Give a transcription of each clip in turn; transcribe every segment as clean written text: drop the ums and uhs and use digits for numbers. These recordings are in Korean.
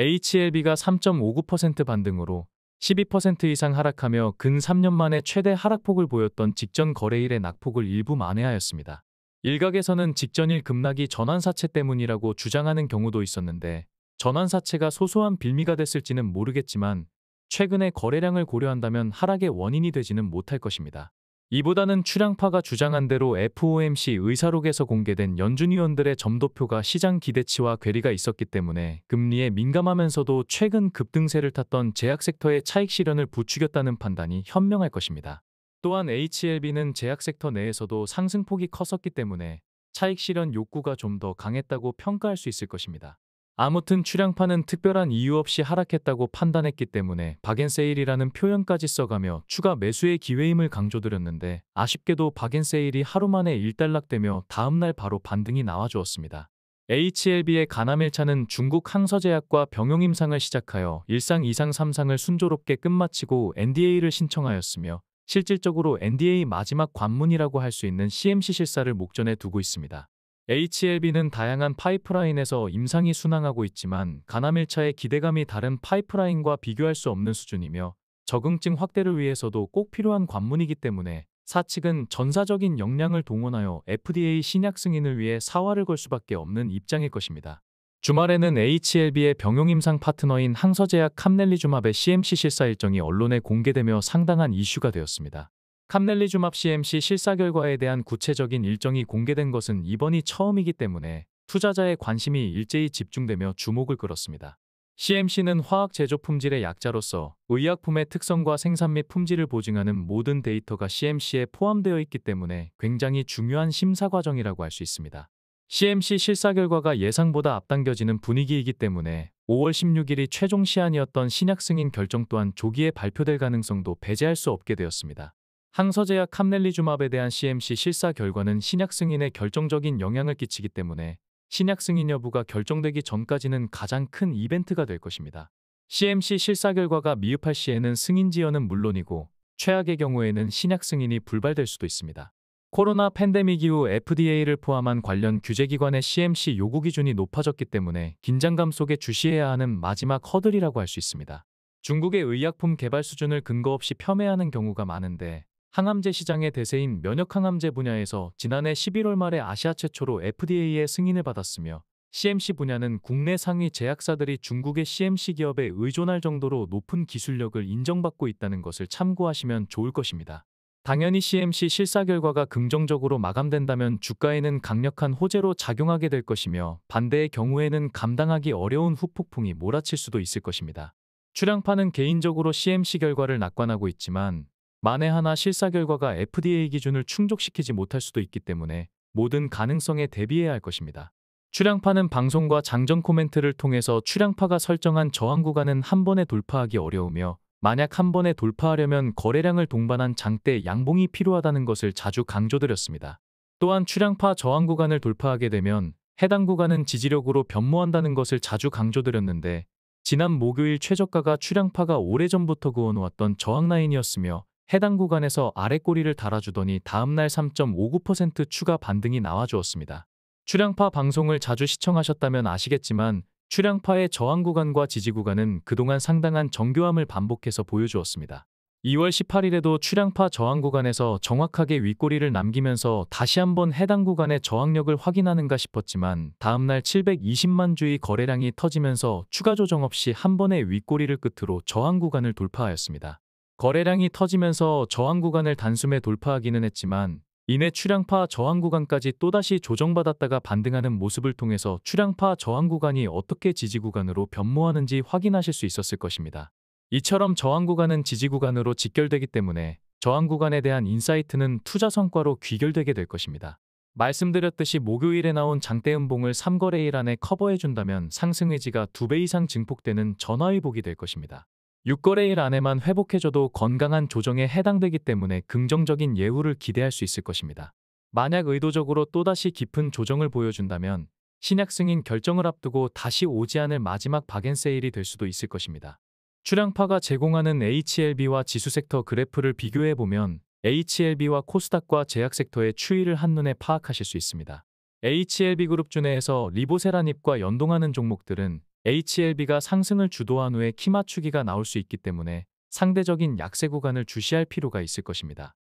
HLB가 3.59% 반등으로 12% 이상 하락하며 근 3년 만에 최대 하락폭을 보였던 직전 거래일의 낙폭을 일부 만회하였습니다. 일각에서는 직전일 급락이 전환사채 때문이라고 주장하는 경우도 있었는데 전환사채가 소소한 빌미가 됐을지는 모르겠지만 최근의 거래량을 고려한다면 하락의 원인이 되지는 못할 것입니다. 이보다는 출향파가 주장한 대로 FOMC 의사록에서 공개된 연준 위원들의 점도표가 시장 기대치와 괴리가 있었기 때문에 금리에 민감하면서도 최근 급등세를 탔던 제약 섹터의 차익 실현을 부추겼다는 판단이 현명할 것입니다. 또한 HLB는 제약 섹터 내에서도 상승폭이 컸었기 때문에 차익 실현 욕구가 좀 더 강했다고 평가할 수 있을 것입니다. 아무튼 출향파는 특별한 이유 없이 하락했다고 판단했기 때문에 박앤세일이라는 표현까지 써가며 추가 매수의 기회임을 강조드렸는데 아쉽게도 박앤세일이 하루 만에 일단락되며 다음날 바로 반등이 나와주었습니다. HLB의 가남 1차는 중국 항서제약과 병용 임상을 시작하여 1상, 2상, 3상을 순조롭게 끝마치고 NDA를 신청하였으며 실질적으로 NDA 마지막 관문이라고 할 수 있는 CMC 실사를 목전에 두고 있습니다. HLB는 다양한 파이프라인에서 임상이 순항하고 있지만 가남 1차의 기대감이 다른 파이프라인과 비교할 수 없는 수준이며 적응증 확대를 위해서도 꼭 필요한 관문이기 때문에 사측은 전사적인 역량을 동원하여 FDA 신약 승인을 위해 사활을 걸 수밖에 없는 입장일 것입니다. 주말에는 HLB의 병용 임상 파트너인 항서제약 캄넬리주맙의 CMC 실사 일정이 언론에 공개되며 상당한 이슈가 되었습니다. 캄넬리주맙 CMC 실사 결과에 대한 구체적인 일정이 공개된 것은 이번이 처음이기 때문에 투자자의 관심이 일제히 집중되며 주목을 끌었습니다. CMC는 화학 제조 품질의 약자로서 의약품의 특성과 생산 및 품질을 보증하는 모든 데이터가 CMC에 포함되어 있기 때문에 굉장히 중요한 심사 과정이라고 할 수 있습니다. CMC 실사 결과가 예상보다 앞당겨지는 분위기이기 때문에 5월 16일이 최종 시한이었던 신약 승인 결정 또한 조기에 발표될 가능성도 배제할 수 없게 되었습니다. 항서제약 캄넬리주맙에 대한 CMC 실사 결과는 신약 승인에 결정적인 영향을 끼치기 때문에 신약 승인 여부가 결정되기 전까지는 가장 큰 이벤트가 될 것입니다. CMC 실사 결과가 미흡할 시에는 승인 지연은 물론이고 최악의 경우에는 신약 승인이 불발될 수도 있습니다. 코로나 팬데믹 이후 FDA를 포함한 관련 규제기관의 CMC 요구 기준이 높아졌기 때문에 긴장감 속에 주시해야 하는 마지막 허들이라고 할 수 있습니다. 중국의 의약품 개발 수준을 근거 없이 폄훼하는 경우가 많은데 항암제 시장의 대세인 면역항암제 분야에서 지난해 11월 말에 아시아 최초로 FDA의 승인을 받았으며 CMC 분야는 국내 상위 제약사들이 중국의 CMC 기업에 의존할 정도로 높은 기술력을 인정받고 있다는 것을 참고하시면 좋을 것입니다. 당연히 CMC 실사 결과가 긍정적으로 마감된다면 주가에는 강력한 호재로 작용하게 될 것이며 반대의 경우에는 감당하기 어려운 후폭풍이 몰아칠 수도 있을 것입니다. 출향파는 개인적으로 CMC 결과를 낙관하고 있지만 만에 하나 실사 결과가 FDA 기준을 충족시키지 못할 수도 있기 때문에 모든 가능성에 대비해야 할 것입니다. 출향파는 방송과 장전 코멘트를 통해서 출향파가 설정한 저항 구간은 한 번에 돌파하기 어려우며 만약 한 번에 돌파하려면 거래량을 동반한 장대 양봉이 필요하다는 것을 자주 강조드렸습니다. 또한 출향파 저항 구간을 돌파하게 되면 해당 구간은 지지력으로 변모한다는 것을 자주 강조드렸는데 지난 목요일 최저가가 출향파가 오래전부터 그어놓았던 저항 라인이었으며 해당 구간에서 아랫꼬리를 달아주더니 다음날 3.59% 추가 반등이 나와주었습니다. 출향파 방송을 자주 시청하셨다면 아시겠지만 출향파의 저항 구간과 지지 구간은 그동안 상당한 정교함을 반복해서 보여주었습니다. 2월 18일에도 출향파 저항 구간에서 정확하게 윗꼬리를 남기면서 다시 한번 해당 구간의 저항력을 확인하는가 싶었지만 다음날 720만 주의 거래량이 터지면서 추가 조정 없이 한 번의 윗꼬리를 끝으로 저항 구간을 돌파하였습니다. 거래량이 터지면서 저항 구간을 단숨에 돌파하기는 했지만 이내 출향파 저항 구간까지 또다시 조정받았다가 반등하는 모습을 통해서 출향파 저항 구간이 어떻게 지지 구간으로 변모하는지 확인하실 수 있었을 것입니다. 이처럼 저항 구간은 지지 구간으로 직결되기 때문에 저항 구간에 대한 인사이트는 투자 성과로 귀결되게 될 것입니다. 말씀드렸듯이 목요일에 나온 장대 음봉을 3거래일 안에 커버해준다면 상승 의지가 2배 이상 증폭되는 전화위복이 될 것입니다. 6거래일 안에만 회복해줘도 건강한 조정에 해당되기 때문에 긍정적인 예후를 기대할 수 있을 것입니다. 만약 의도적으로 또다시 깊은 조정을 보여준다면 신약 승인 결정을 앞두고 다시 오지 않을 마지막 박앤세일이 될 수도 있을 것입니다. 출향파가 제공하는 HLB와 지수 섹터 그래프를 비교해보면 HLB와 코스닥과 제약 섹터의 추이를 한눈에 파악하실 수 있습니다. HLB 그룹 내에서 리보세라닙과 연동하는 종목들은 HLB가 상승을 주도한 후에 키 맞추기가 나올 수 있기 때문에 상대적인 약세 구간을 주시할 필요가 있을 것입니다.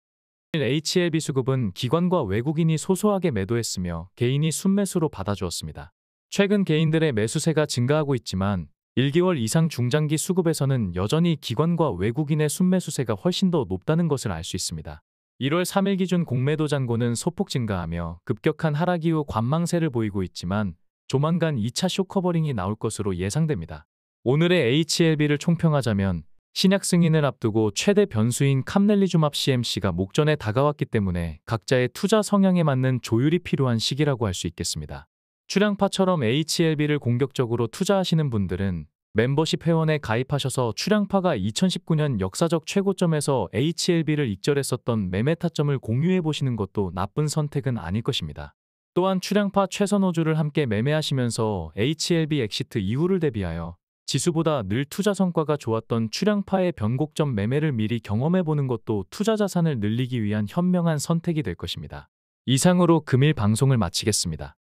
HLB 수급은 기관과 외국인이 소소하게 매도했으며 개인이 순매수로 받아주었습니다. 최근 개인들의 매수세가 증가하고 있지만 1개월 이상 중장기 수급에서는 여전히 기관과 외국인의 순매수세가 훨씬 더 높다는 것을 알 수 있습니다. 1월 3일 기준 공매도 잔고는 소폭 증가하며 급격한 하락 이후 관망세를 보이고 있지만 조만간 2차 쇼커버링이 나올 것으로 예상됩니다. 오늘의 HLB를 총평하자면 신약 승인을 앞두고 최대 변수인 캄넬리주맙 CMC가 목전에 다가왔기 때문에 각자의 투자 성향에 맞는 조율이 필요한 시기라고 할 수 있겠습니다. 출양파처럼 HLB를 공격적으로 투자하시는 분들은 멤버십 회원에 가입하셔서 출양파가 2019년 역사적 최고점에서 HLB를 익절했었던 매매 타점을 공유해 보시는 것도 나쁜 선택은 아닐 것입니다. 또한 출양파 최선 호주를 함께 매매하시면서 HLB 엑시트 이후를 대비하여 지수보다 늘 투자 성과가 좋았던 출양파의 변곡점 매매를 미리 경험해 보는 것도 투자 자산을 늘리기 위한 현명한 선택이 될 것입니다. 이상으로 금일 방송을 마치겠습니다.